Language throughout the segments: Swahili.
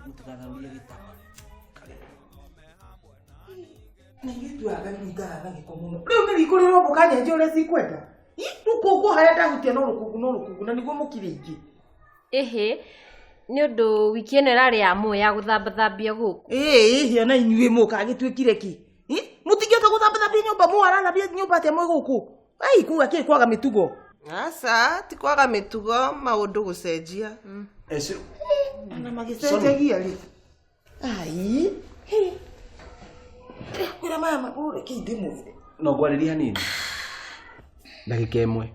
mutikatharurie gitama. Ningitu agakingana na gikomuno. Riu ni riko riro bukanya nje ure sikwenda. Rukungu haya ndahutia no rukungu na niguo mukire ingi. Ehe. Ni undu wiki eno irari ya mu ya guthambia guku. Hiana inyue muka gitwikire ki? Mutingeta guthambia nyumba mu ararabia nyumba ate mwe guku. Ai kuga ki kwaga mitugo. Asa ti kwaga mitugo maundu gucenjia. Ese Na magicenjagia ri. Ai. Kwira mama ure ki ndimwire. no gwariria nini? Dakika imwe.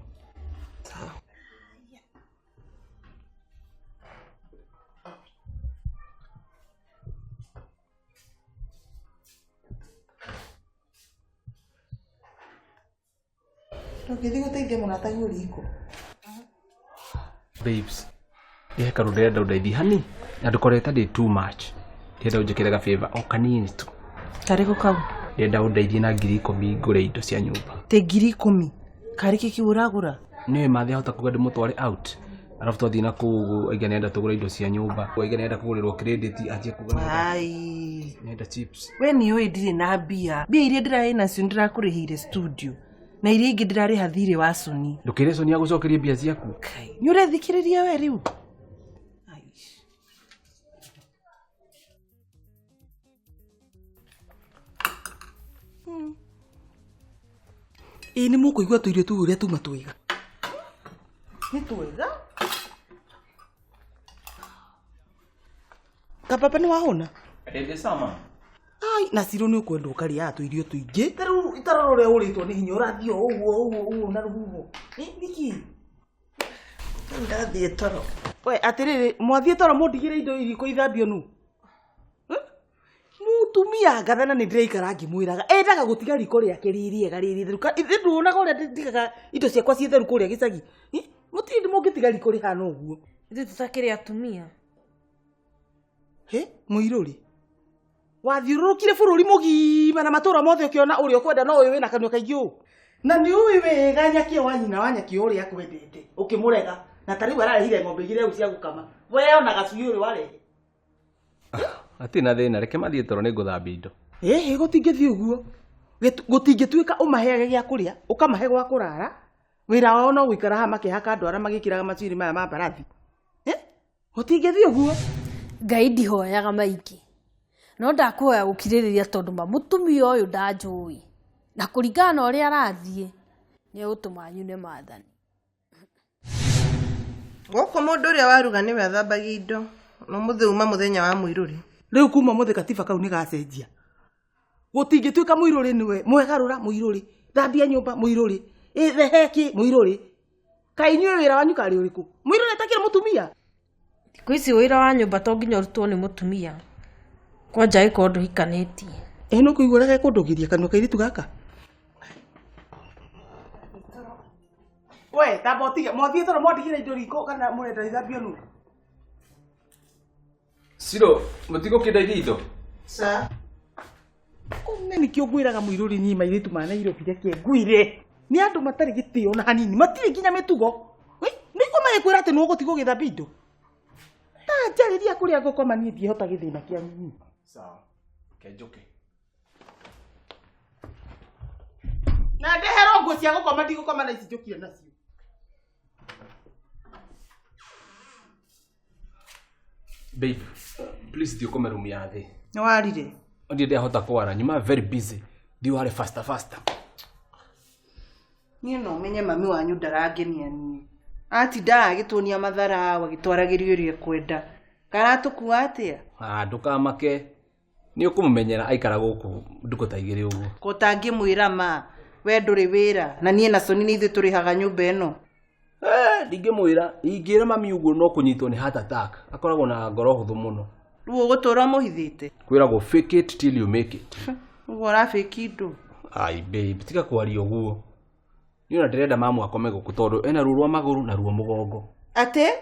Ngithi guteithia munata yuriko. Babes. Ndeka rudenda udaidi hani. Na dukoreta ndi too much. Ndenda unjikiraga favor o kanini tu. Kariko kau. Ndenda udaidi na 10,000 ngure indo cia nyumba. Te 10,000. Kariki kiuragura. Niwe mathe hota kuga ndimutware out. Arafu twathi na kugu aiga nenda tugura indo cia nyumba. Aiga nenda kugurirwo credit ajie kugura. Ai. Nenda chips. We ni oi ndire na bia. Bia iria ndirahe nacio ndirakurihire studio. Na iria ingi ndirariha thire wa Soni. Ndukire Soni agucokerie bia ciaku. Kai. Ni urethikiriria we riu. Ai. Ni mukuigua tuirio tu uria tuma twiga. Ni twiga? Kapapa ni wahona? Ende sama. Ai, na siro ni ukwenda ukaria tuirio tuingi. Taru itarore uritwo ni hinya urathio uguo na ruhuho. Niki? Ndathie toro. We atiriri mwathie toro mundigire indo iriko ithambio nu. Mutumia ngathana ni ndiraikara ngimwiraga endaga gutiga riko riake ririega riritheruka nduonaga uria ndigaga indo ciakwa citheru kuria gicagi. Mutindi mungitiga riko rihana uguo. Ithu tutakire atumia. Muiruri. Wathiurukire bururi mugima na matura mothe ukiona uri ukwenda no uyu wina kanyo kaingio. Na ni uyu wega nyaki wa nyina wa nyaki uri akwendete. Ukimurega na tari arahire ng'ombe igire ucia gukama. We ona gacui uri warehe. Atina thina reke mathie toro ni nguthambia indo. Gutingithie uguo. Gutingituika umaheage gya kuria, ukamahe gwa kurara. Wira wao no gwikara ha makihaka andu ara magikiraga maciri maya ma barathi. Gutingithie uguo. Ngai ndihoyaga maiki. No ndakuhoya gukiririria tondu mutumia uyu ndanjui. Na kuringana uria arathie ni utuma nyune maathani. Goko mundu uria waruga ni wethambagia indo. No muthuma muthenya wa muiruri. Riu kuma muthe katiba kau ni gacenjia. Gutingituika muiruri niwe mwegarura muiruri. Thambia nyumba muiruri. Theheki muiruri. Kai nywe wira wanyu kari uriku. Muiruri atakira mutumia. Kwisi wira wa nyumba to nginya rutwo ni mutumia. Kwanja iko ndu hikaneti. No kuiguraga kundugiria kanwa kairitu gaka. We tabotiga mwathie toro mwathigire indo riko kana murenda ithambio nu. Siro, mutigo kidaithia indo. Sa. Kumbe nikio ngwiraga muiruri nyi mairitu mana irobire kie ngwire. Ni andu matari gitio na hanini matire nginya mitugo. Niko magikwira ati no gutigo githambia indo. Ta njariria kuria ngukoma ni ndihota githina kia nyinyi. Sawa. Kenjoke. Na ndehero nguo cia gukoma ndigukoma na ici njukire nacio. Babe, please do come room ya thi. Ni warire. Ndi ndihota kwara, nyuma very busy. Ndi ware faster. Ni no menye mami wanyu ndarangenia ni. Ati ndagituonia mathara wagitwaragirio rie kwenda. Karatuku atia? Ndukamake. Ni ukumumenyera aikara guku ndukutaigire uguo. Kutangimwira ma we nduri wira na nie na Soni ni ithu turihaga nyumba eno. Ndingimwira ingira mami uguo no kunyitwo ni heart attack. Akoragwo na ngoro huthu muno. Ruo gutura muhithite. Kwiragwo fake it till you make it. Ugo ra fake indo. Ai babe, tika kwaria uguo. Ni una ndirenda mamu akome guku tondu ena ruo rwa maguru na ruo mugongo. Ate?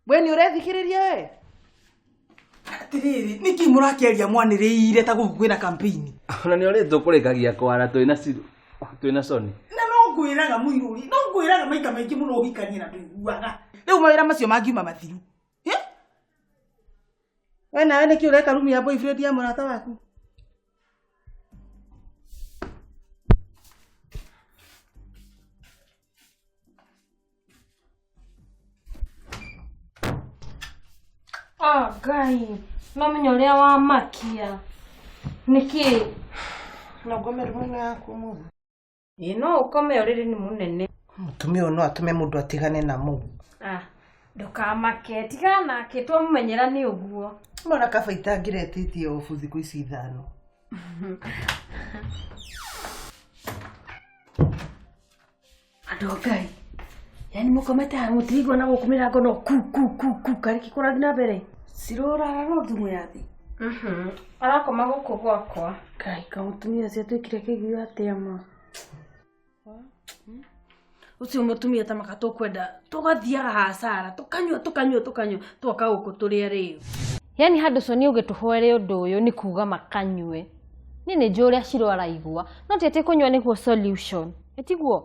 We ni urethikiriria we? Atiriri, niki murakiaria mwaniriire ta guku kwina campaign. Na ni ore tukurikagia kwara twina Siro. Twina Soni. Na no ngwiraga muiruri, no ngwiraga maika maingi muno uhikanie na nduiguaga. Riu mawira macio mangiuma mathiru. We nawe nĩkĩ ũreka rumu ya boyfriend ya mũrata waku? Ngai, mamenya ũrĩa wamakia. Nĩkĩ? No ngome mwena yaku mũno. No ũkome ũrĩrĩ nĩ mũnene. Mũtumia ũyũ no atume mũndũ atigane na mũũ. Ndũkamake, tigana nake twamũmenyera nĩ ũguo. Mwana kaba itangĩretĩtie obu thikũ ici 5. Andũ Ngai, yani mũkomete haha mũtirigwo na gũkũ mĩrango no ku kariki kũrathi na mbere. Cirũrara no thumu ya thĩ. Arakoma gũkũ gwakwa. Ngai, kamũtumia ũcio twĩkire kĩguũ atĩa ma. Ucio mũtumia tamaka tũkwenda tũgathiaga hasara tukanyua twoka gũkũ tũrĩa rĩo. Yani handũ co nĩ ũgĩtũhoere ũndũ ũyũ nĩ kuuga makanyue. Niĩ nĩ njũĩ ũrĩa Shiro araigua, no ti atĩ kũnyua nĩguo solution. Ĩtiguo?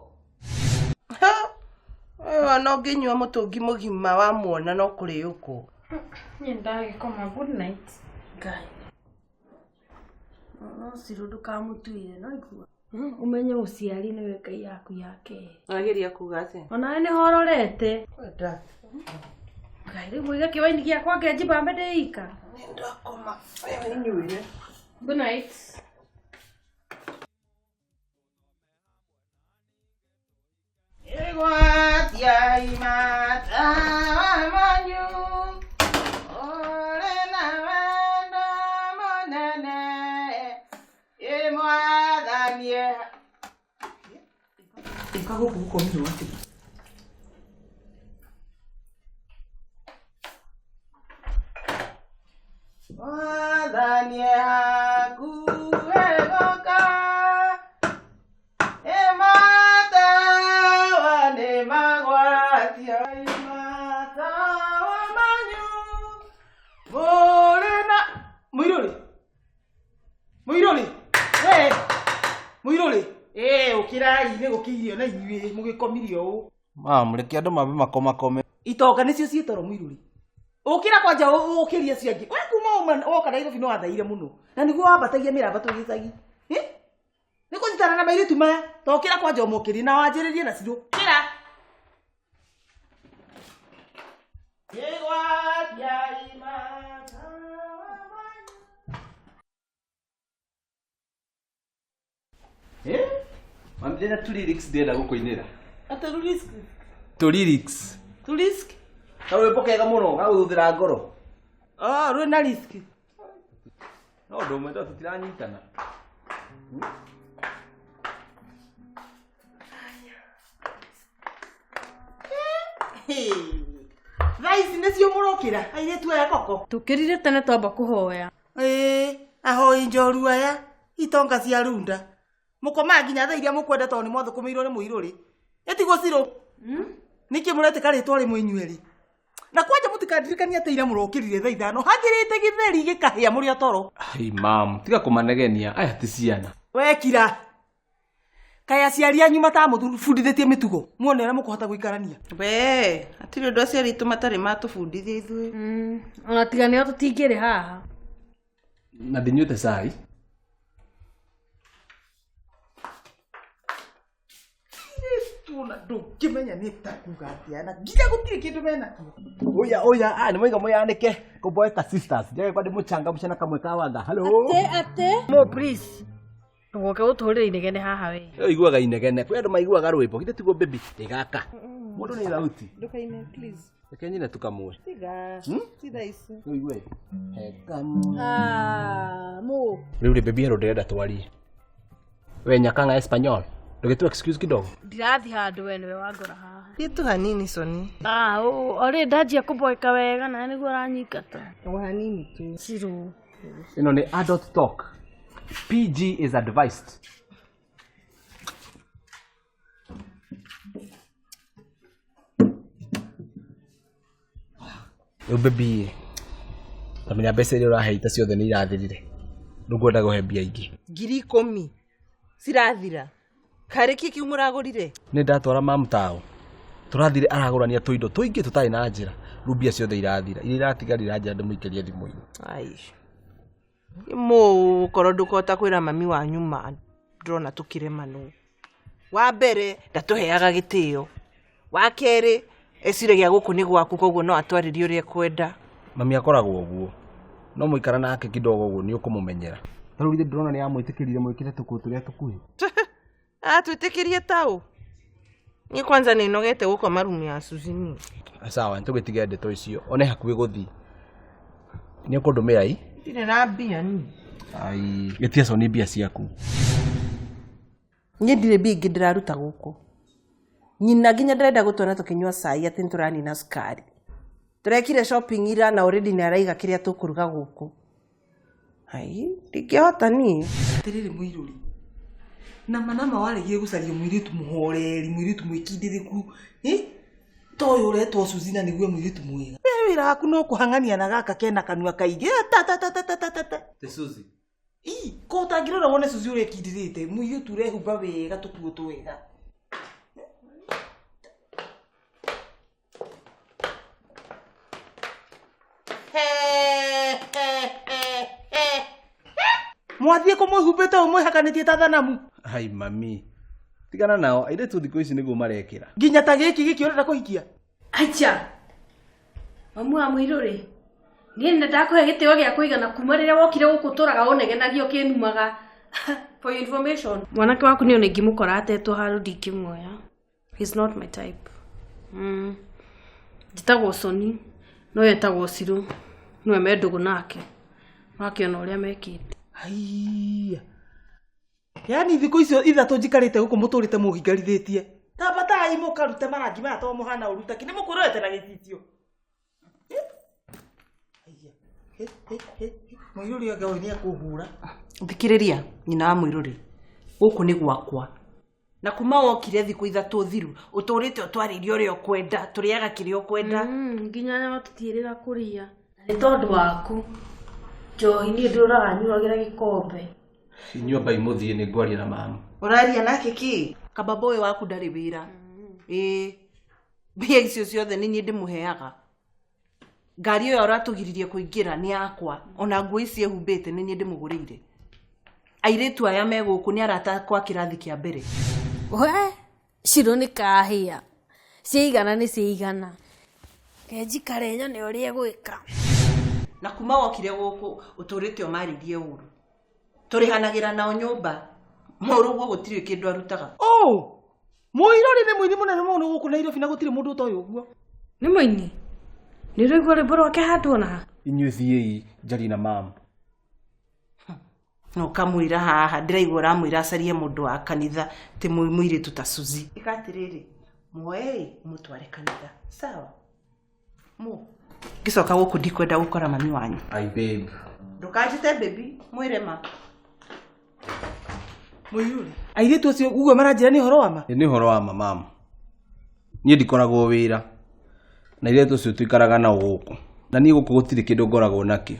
Wewe no ngĩnyua mũtũngi mũgima wa muona no kũrĩ ũkũ. Niĩ ndagĩkoma, good night. Ngai. No Shiro ndũkamũtuire no igua. Umenye ũciari nĩwe Ngai yaku yake. Ageria kuga atĩa? Ona nĩ hororete. Kwenda. Ngai, rĩu mũiga kĩwaini gĩakwa ngĩnjimba mbe ndĩika. Ndakoma. Wewe nyuire. Good night. Egwatia imata manyu. Ole na wenda monene. Emwathanie. Ikago kukomio ati. Mwathanie hakuegoka. Emata wane magwatia imata manyu. Morena Muiruri. We Muiruri. Ukirai nĩ gũkĩirio na inyuĩ mũgĩkomirio ũũ. Mũreke andũ mambe makomakome. Itonga nĩcio ciĩtoro Muiruri. Ũkĩra kwanja ũkĩria ciangĩ. We kuma woka Nairobi no wathaire mũno. Na nĩguo wambatagia mĩramba tũgĩcagi. Nĩ kũnyitana na mairĩtu maya. Tokĩra kwanja ũmũkĩri na wanjĩrĩrie na Shiro. Kĩra. Egwatia imata. Mamjena tu lyrics ndĩrenda gũkũinĩra. Ata risk. Tu lyrics. Tu risk. Kawe pokega mũno gagũthĩra ngoro. Rwĩ na risk. No ũndũ ũmwe tondũ tũtiranyitana. Thaa ici nĩcio mũrokĩra airĩtu aya koko. Tũkĩrire tene twamba kũhoya. Ahoi njorua aya itonga cia runda. Mũkoma nginya thaa iria mũkwenda tondũ nĩ mwathũkũmĩirwo nĩ Mũirũrĩ. Ĩtiguo Shiro. Nĩkĩ mũretĩka rĩtwa rĩmwe inyuerĩ. Na kwanja mũtikandirikania atĩ ira mũrokĩrire thaa 5 hangĩrĩte gĩtheri gĩkahĩa mũrĩa toro. Ai mam, tiga kũmanegenia, aya ti ciana. Wekira. Kaya aciari anyu matamũbundithĩtie mĩtugo. Muone ũrĩa mũkũhota gũikarania. We, hatirĩ ũndũ aciari aitũ matarĩ matũbundithia ithuĩ. Ona tiga nĩo tũtingĩrĩ haha. Na ndinyuĩte cai. Tuna ndũngĩmenya nĩ takuga atĩa na nginya gũtirĩ kĩndũ menakio. Oya, nĩ moiga mũyanĩke kũmboeka sisters. Njage kwa ndĩmũchangamshe na kamwe ka wanga. Hello. Mo please. Tũgoke gũtũrĩra inegene haha we. Ĩyo iguaga inegene. Kwĩ andũ maiguaga rwĩmbo. Githĩ tiguo baby ĩgaka. Mũndũ nĩ thauti. Ndukaine please. Reke nyine tu kamwe. Tiga. Titha ici. Rĩu igwe. Mo. Rĩu rĩ baby hero ndĩrenda twarie. We nyakanga Espanyol. Ndũgĩtua excuse kidogo. Ndirathi handũ we nĩwe wangora haha. Thiĩ hanini Soni. Olĩ ndanjia kũmboeka wega na nĩguo aranyingata. O hanini tu. Shiro. Ĩno nĩ adult talk. PG is advised. Yo baby. Tamenya mbeca iria ũraheita ciothe nĩ irathirire. Ndũkwenda kũhe mbia ingĩ. 10,000 cirathira. Karĩ kiki mũragũrire? Nĩ ndatwara mamu tao. Tũrathire aragũrania tũindo tũingĩ tũtarĩ na njĩra. rubia ciothe irathira iratigarira nja ndumuikeria thimu-ini. Ai. Mo koro ndukota kwira mami wanyu ma ndrona tukirema no. Wa mbere ndatuheaga gitio. Wa keri esire gya guku ni gwaku koguo no atwaririe uria kwenda. Mami akoragwo uguo. No muikara nake kidogo uguo ni ukumumenyera. Taru rithe ndrona ni amwitikirire mwikire tuku turia tukuhi. Twitikirie tau. Ni kwanza ni nogete guko marumi ya Suzini. Sawa ntugitige ndeto icio. One hakuhi guthi. Ni ukundumira i? Ndire na mbia ni. Ai, getia so ni mbia ciaku. Nye ndire mbia ndiraruta guku. Nyina nginya ndirenda gutwara tukinywa cai ati nturani na sukari. Turekire shopping ira na already ni araiga kiria tukuruga guku. Ai, ndingehota ni. Tiriri muiruri. Na manama waregie gucaria muiritu muhoreri, muiritu mwikindiriku. Toyo uretwo Suzina niguo muiritu mwega. We wira waku no kuhangania na gaka kena kanua kaige. Te Suzi. Ko utangirora wone Suzi urekindirite. Muiritu rehumba wega tukuo twega. Mwathie ko muhumbete umwe hakanitie ta thanamu. Hai mami. Tigana nao, aire tu thiko ici niguo marekira. Nginya ta giki gikiorera kuhikia. Acha. Mamu wa Muiruri. Niĩ ndakuhe gĩtĩo gĩa kũigana kuma rĩrĩa wokire gũkũ tũraga ũnegenagio kĩnumaga. For your information. Mwanake waku nĩ ingĩmũkora atetwo haru ndingĩmuoya. He's not my type. Njĩtagwo Soni. No yetagwo Ciru. Niwe mendugu nake. Wakiona ũrĩa mekĩte. Aiya. Yani thiko icio ithatu njikarite guku muturite muhingarithitie. Tabatai mukarute marangi maya to muhana uruta kini mukurete na gicitio. Aiya. Muiruri agawe ni akuhura. Thikiriria nyina wa Muiruri. Guku ni gwakwa. Na kuma wokire thiku ithatu thiru uturite utwaririe uria ukwenda turiaga kirio kwenda. Nginya na tutierera kuria. Nĩ tondu waku. Njohi ni nduraga nyuragira gikombe. Inyua bai muthie ni ngwaria na mama. Uraria nake ki? Kababa uyu waku ndari wira. Mbia icio ciothe ni ndimuheaga. Ngari iyo aratugiririe kuingira ni yakwa. Ona nguo ici ehumbite ni ndimugurire. Airetu aya meguku ni arata kwa kirathi kia mbere. We, Ciru nĩ kahĩa. Ciigana nĩ ciigana. Kenjikare nyone ũrĩa gwĩka. Na kuma wokire guku uturite omaririe uru. Turihanagira nao nyumba. Morugo gutiri kindu arutaga. Oh! Muiruri ni mwini munene muno guku Nairobi na gutiri mundu utoyo uguo. Nĩ mũini. Nĩ rwĩmbo rwĩmbo rwake handũ na. Inyue thiei njari na mama. No kamwira haha ndiraigua ramwira acarie mundu wa kanitha ti muire tuta Suzi. Ikatiriri. Muoe mutware kanitha. Sawa. Mu. Gisoka guku ndikwenda gukora mami wanyu. Ai babe. Ndukajite baby, mwire ma. Muiruri. Airetu acio uguo maranjira ni horo wa ma. Ni horo wa mama. Nie ndikoragwo wira. Na iretu cio tuikaraga na guku. Na ni guku gutiri kindu ngoragwo nakio.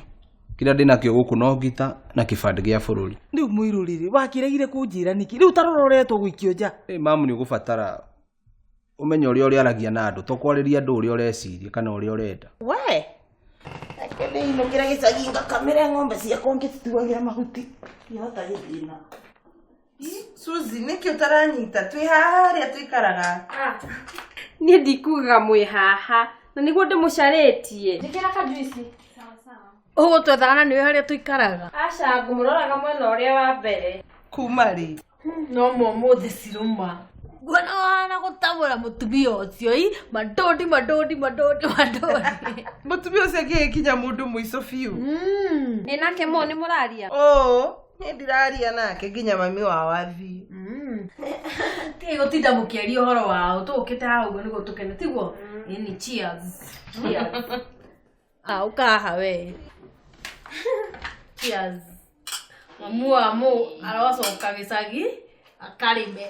Kira ndinakio guku no ngita na kibande gia bururi. Riu Muiruri wakiregire kunjira niki. Riu tarororetwo gwikio nja. Mamu ni ugubatara umenye uria aragia na andu to kwariria andu uria ureciria kana uria urenda. We. Akende ino kira gicaginga kamera ng'ombe cia konge tituagira mahuti. Yota githina. Suzi niki utaranyita twi haria twikaraga. Niĩ ndikuga mwĩ haha na niguo ndĩmũcarĩtie. Njĩkĩra kajuici. Ũgũtwethaga na nĩwe harĩa tũikaraga. Aca ngũmũroraga mwena ũrĩa wa mbere. Kuma ri. No mũthĩ Ciruma. Nguona wana gũtamũra mũtumia ũcio mandodi. Mutumia ucio ngikinya mundu muico biu. Nĩ nake mo nĩ mũraria. Ni ndiraria nake nginya mami wa wathi. Tiga gũtinda mũkĩaria ũhoro wao tũkĩte hau ũguo nĩguo tũkene tiguo. Ni cheers. Cheers. Ukaha we. Cheers. Mamu wa mu arocoka gĩcagi akarĩme.